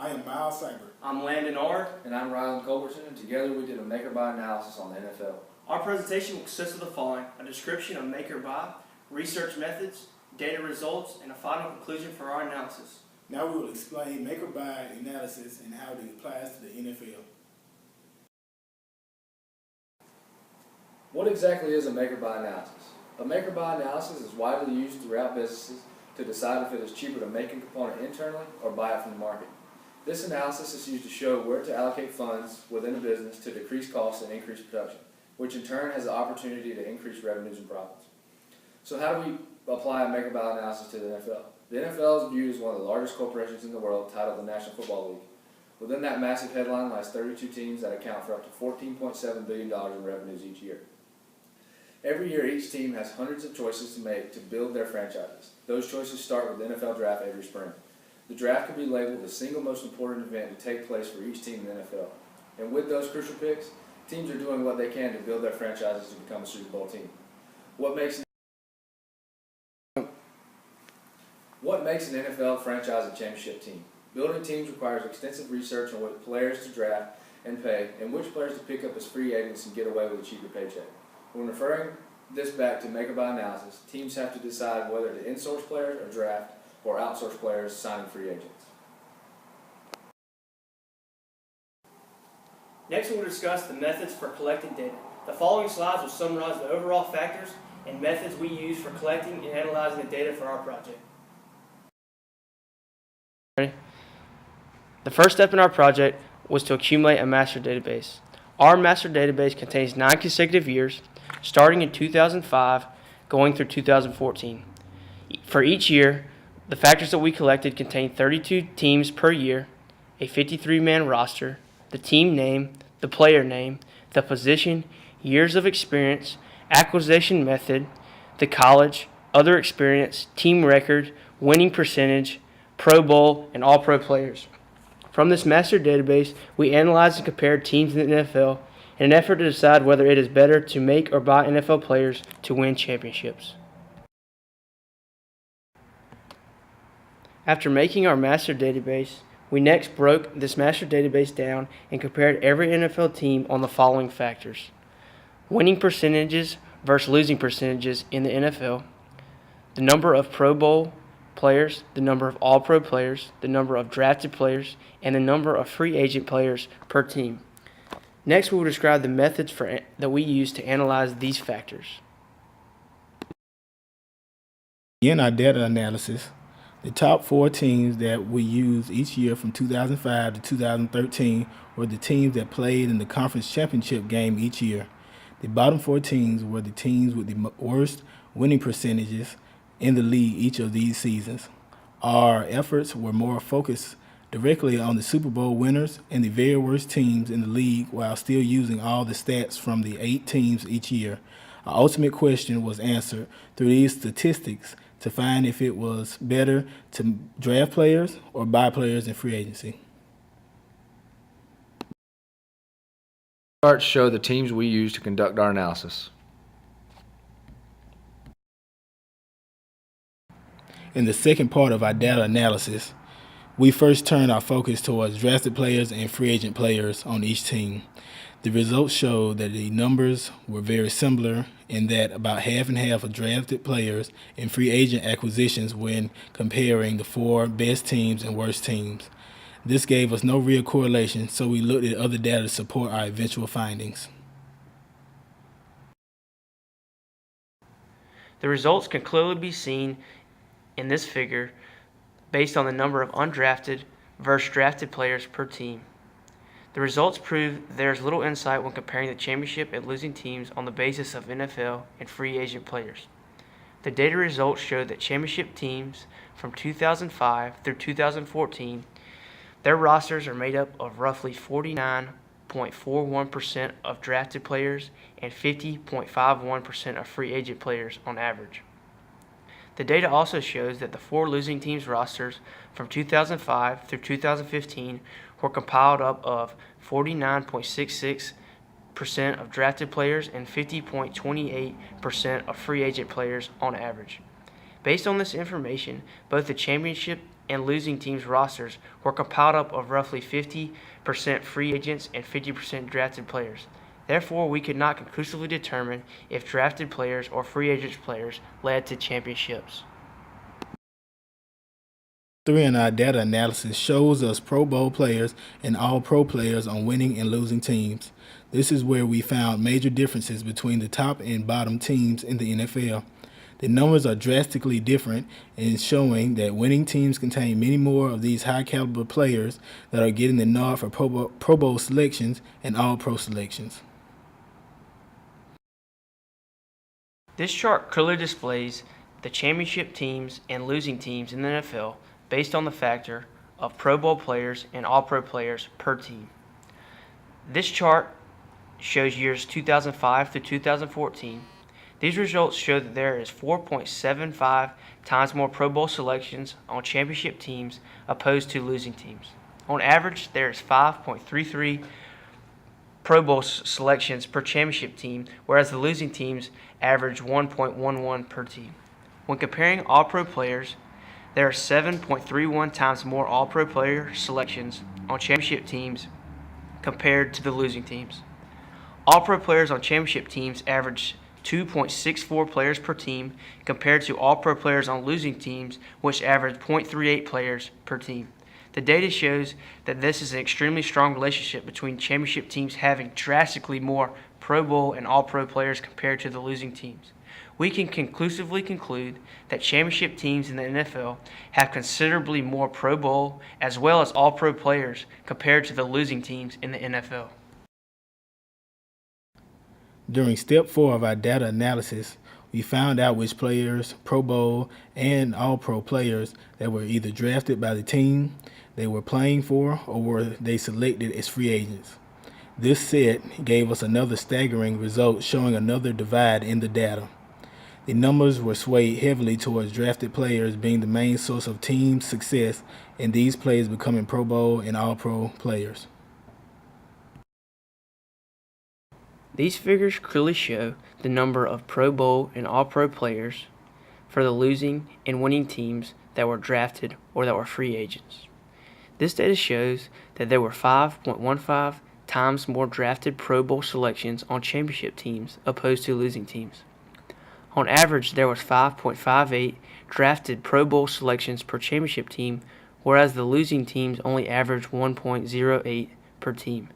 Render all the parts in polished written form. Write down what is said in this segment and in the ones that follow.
I am Miles Seibert. I'm Landon Ard. And I'm Rylan Culbertson, and together we did a make-or-buy analysis on the NFL. Our presentation will consist of the following: a description of make-or-buy, research methods, data results, and a final conclusion for our analysis. Now we will explain make-or-buy analysis and how it applies to the NFL. What exactly is a make-or-buy analysis? A make-or-buy analysis is widely used throughout businesses to decide if it is cheaper to make a component internally or buy it from the market. This analysis is used to show where to allocate funds within a business to decrease costs and increase production, which in turn has the opportunity to increase revenues and profits. So how do we apply a make-or-buy analysis to the NFL? The NFL is viewed as one of the largest corporations in the world, titled the National Football League. Within that massive headline lies 32 teams that account for up to $14.7 billion in revenues each year. Every year, each team has hundreds of choices to make to build their franchises. Those choices start with the NFL draft every spring. The draft can be labeled the single most important event to take place for each team in the NFL. And with those crucial picks, teams are doing what they can to build their franchises to become a Super Bowl team. What makes an NFL franchise a championship team? Building teams requires extensive research on what players to draft and pay, and which players to pick up as free agents and get away with a cheaper paycheck. When referring this back to make-or-buy analysis, teams have to decide whether to in-source players or draft or outsource players signing free agents. Next, we will discuss the methods for collecting data. The following slides will summarize the overall factors and methods we use for collecting and analyzing the data for our project. The first step in our project was to accumulate a master database. Our master database contains 9 consecutive years, starting in 2005, going through 2014. For each year, the factors that we collected contain 32 teams per year, a 53-man roster, the team name, the player name, the position, years of experience, acquisition method, the college, other experience, team record, winning percentage, Pro Bowl, and All-Pro players. From this master database, we analyzed and compared teams in the NFL in an effort to decide whether it is better to make or buy NFL players to win championships. After making our master database, we next broke this master database down and compared every NFL team on the following factors: winning percentages versus losing percentages in the NFL, the number of Pro Bowl players, the number of All-Pro players, the number of drafted players, and the number of free agent players per team. Next, we will describe the methods that we use to analyze these factors. In our data analysis, the top 4 teams that we used each year from 2005 to 2013 were the teams that played in the conference championship game each year. The bottom 4 teams were the teams with the worst winning percentages in the league each of these seasons. Our efforts were more focused directly on the Super Bowl winners and the very worst teams in the league, while still using all the stats from the 8 teams each year. Our ultimate question was answered through these statistics to find if it was better to draft players or buy players in free agency. Charts show the teams we use to conduct our analysis. In the second part of our data analysis, we first turned our focus towards drafted players and free agent players on each team. The results showed that the numbers were very similar in that about half and half of drafted players and free agent acquisitions when comparing the 4 best teams and worst teams. This gave us no real correlation, so we looked at other data to support our eventual findings. The results can clearly be seen in this figure based on the number of undrafted versus drafted players per team. The results prove there is little insight when comparing the championship and losing teams on the basis of NFL and free agent players. The data results show that championship teams from 2005 through 2014, their rosters are made up of roughly 49.41% of drafted players and 50.51% of free agent players on average. The data also shows that the 4 losing teams' rosters from 2005 through 2015 were compiled up of 49.66% of drafted players and 50.28% of free agent players on average. Based on this information, both the championship and losing teams' rosters were compiled up of roughly 50% free agents and 50% drafted players. Therefore, we could not conclusively determine if drafted players or free agent players led to championships. 3 in our data analysis shows us Pro Bowl players and All-Pro players on winning and losing teams. This is where we found major differences between the top and bottom teams in the NFL. The numbers are drastically different in showing that winning teams contain many more of these high-caliber players that are getting the nod for Pro Bowl selections and All-Pro selections. This chart clearly displays the championship teams and losing teams in the NFL based on the factor of Pro Bowl players and All-Pro players per team. This chart shows years 2005 through 2014. These results show that there is 4.75 times more Pro Bowl selections on championship teams opposed to losing teams. On average, there is 5.33 Pro Bowl selections per championship team, whereas the losing teams average 1.11 per team. When comparing All-Pro players, there are 7.31 times more All-Pro player selections on championship teams compared to the losing teams. All-Pro players on championship teams average 2.64 players per team compared to All-Pro players on losing teams, which average 0.38 players per team. The data shows that this is an extremely strong relationship between championship teams having drastically more Pro Bowl and All-Pro players compared to the losing teams. We can conclusively conclude that championship teams in the NFL have considerably more Pro Bowl as well as All-Pro players compared to the losing teams in the NFL. During step 4 of our data analysis, we found out which players, Pro Bowl and All-Pro players, that were either drafted by the team they were playing for or were they selected as free agents. This set gave us another staggering result showing another divide in the data. The numbers were swayed heavily towards drafted players being the main source of team success and these players becoming Pro Bowl and All-Pro players. These figures clearly show the number of Pro Bowl and All-Pro players for the losing and winning teams that were drafted or that were free agents. This data shows that there were 5.15 times more drafted Pro Bowl selections on championship teams opposed to losing teams. On average, there was 5.58 drafted Pro Bowl selections per championship team, whereas the losing teams only averaged 1.08 per team.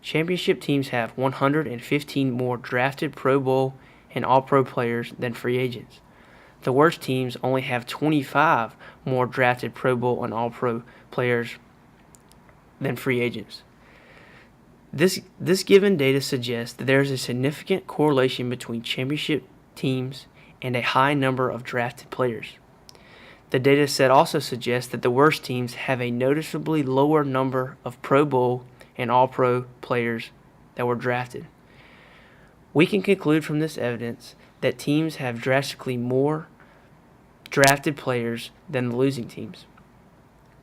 Championship teams have 115 more drafted Pro Bowl and All-Pro players than free agents. The worst teams only have 25 more drafted Pro Bowl and All-Pro players than free agents. This given data suggests that there is a significant correlation between championship teams and a high number of drafted players. The data set also suggests that the worst teams have a noticeably lower number of Pro Bowl and All-Pro players that were drafted. We can conclude from this evidence that teams have drastically more drafted players than the losing teams.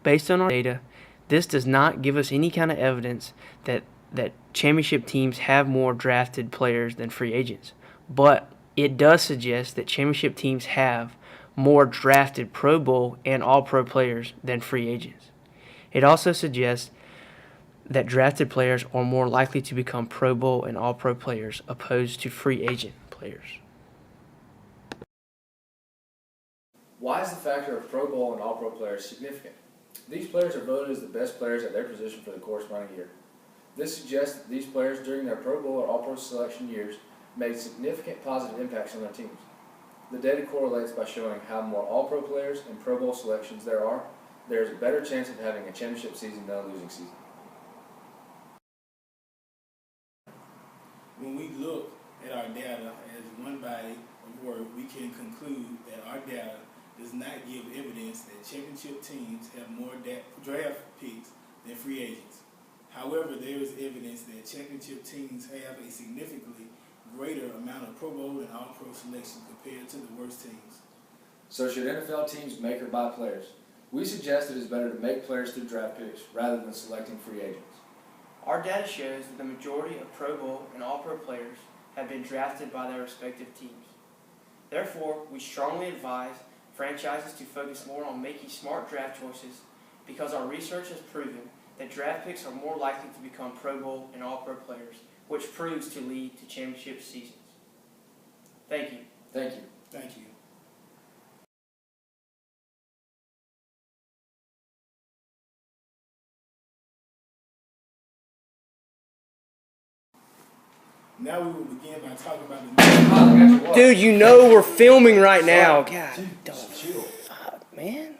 Based on our data, this does not give us any kind of evidence that championship teams have more drafted players than free agents, but it does suggest that championship teams have more drafted Pro Bowl and All-Pro players than free agents. It also suggests that drafted players are more likely to become Pro Bowl and All-Pro players opposed to free agent players. Why is the factor of Pro Bowl and All-Pro players significant? These players are voted as the best players at their position for the corresponding year. This suggests that these players during their Pro Bowl or All-Pro selection years made significant positive impacts on their teams. The data correlates by showing how more All-Pro players and Pro Bowl selections there is a better chance of having a championship season than a losing season. When we look at our data as one body of work, we can conclude that our data does not give evidence that championship teams have more draft picks than free agents. However, there is evidence that championship teams have a significantly greater amount of Pro Bowl and All-Pro selection compared to the worst teams. So should NFL teams make or buy players? We suggest it is better to make players through draft picks rather than selecting free agents. Our data shows that the majority of Pro Bowl and All-Pro players have been drafted by their respective teams. Therefore, we strongly advise franchises to focus more on making smart draft choices because our research has proven that draft picks are more likely to become Pro Bowl and All-Pro players, which proves to lead to championship seasons. Thank you. Thank you. Thank you. Now we will begin by talking about the Dude, you know we're filming right now. God, Chill. fuck, man.